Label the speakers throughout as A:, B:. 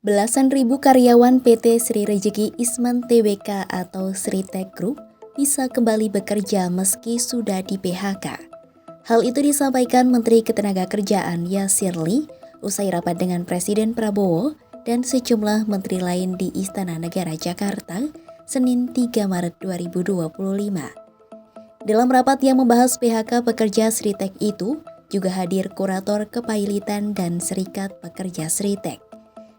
A: Belasan ribu karyawan PT Sri Rejeki Isman Tbk atau Sritek Group bisa kembali bekerja meski sudah di PHK. Hal itu disampaikan Menteri Ketenagakerjaan Yasirli usai rapat dengan Presiden Prabowo dan sejumlah menteri lain di Istana Negara Jakarta, Senin 3 Maret 2025. Dalam rapat yang membahas PHK pekerja Sritek itu, juga hadir Kurator Kepailitan dan Serikat Pekerja Sritek.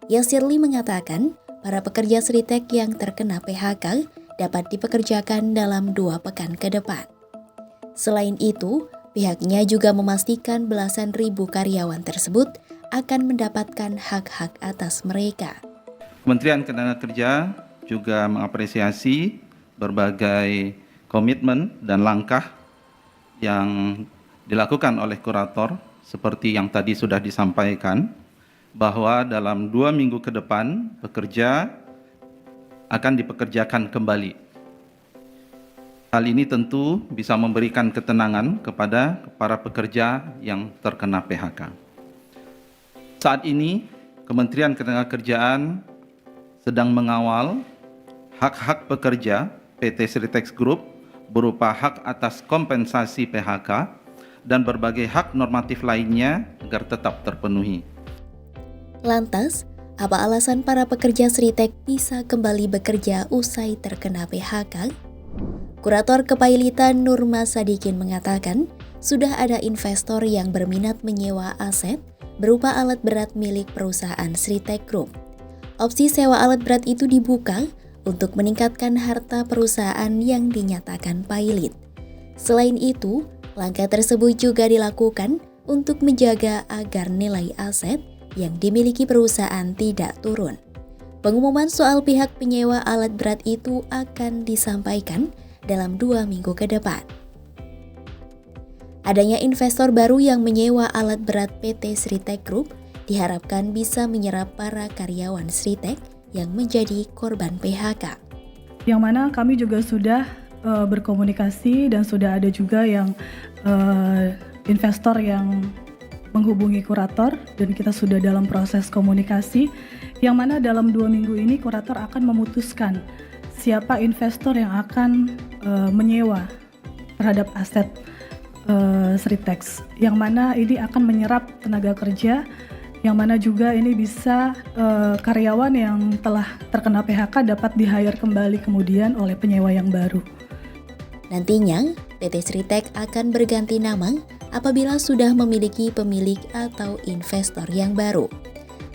A: Yasirli mengatakan, para pekerja Sritek yang terkena PHK dapat dipekerjakan dalam 2 pekan ke depan. Selain itu, pihaknya juga memastikan belasan ribu karyawan tersebut akan mendapatkan hak-hak atas mereka.
B: Kementerian Ketenagakerjaan juga mengapresiasi berbagai komitmen dan langkah yang dilakukan oleh kurator seperti yang tadi sudah disampaikan, bahwa dalam 2 minggu ke depan pekerja akan dipekerjakan kembali. Hal ini tentu bisa memberikan ketenangan kepada para pekerja yang terkena PHK. Saat ini Kementerian Ketenagakerjaan sedang mengawal hak-hak pekerja PT Sritek Group berupa hak atas kompensasi PHK dan berbagai hak normatif lainnya agar tetap terpenuhi.
A: Lantas, apa alasan para pekerja Sritek bisa kembali bekerja usai terkena PHK? Kurator Kepailitan Nurma Sadikin mengatakan, sudah ada investor yang berminat menyewa aset berupa alat berat milik perusahaan Sritek Group. Opsi sewa alat berat itu dibuka untuk meningkatkan harta perusahaan yang dinyatakan pailit. Selain itu, langkah tersebut juga dilakukan untuk menjaga agar nilai aset yang dimiliki perusahaan tidak turun. Pengumuman soal pihak penyewa alat berat itu akan disampaikan dalam 2 minggu ke depan. Adanya investor baru yang menyewa alat berat PT Sritek Group diharapkan bisa menyerap para karyawan Sritek yang menjadi korban PHK.
C: Yang mana kami juga sudah berkomunikasi dan sudah ada juga yang investor yang menghubungi kurator dan kita sudah dalam proses komunikasi yang mana dalam 2 minggu ini kurator akan memutuskan siapa investor yang akan menyewa terhadap aset Sritek, yang mana ini akan menyerap tenaga kerja, yang mana juga ini bisa karyawan yang telah terkena PHK dapat di-hire kembali kemudian oleh penyewa yang baru.
A: Nantinya, PT Sritek akan berganti nama apabila sudah memiliki pemilik atau investor yang baru.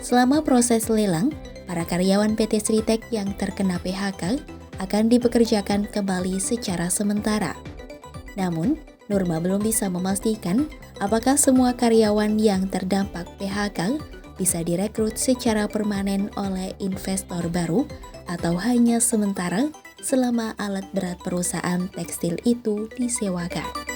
A: Selama proses lelang, para karyawan PT Sritek yang terkena PHK akan dipekerjakan kembali secara sementara. Namun, Nurma belum bisa memastikan apakah semua karyawan yang terdampak PHK bisa direkrut secara permanen oleh investor baru atau hanya sementara selama alat berat perusahaan tekstil itu disewakan.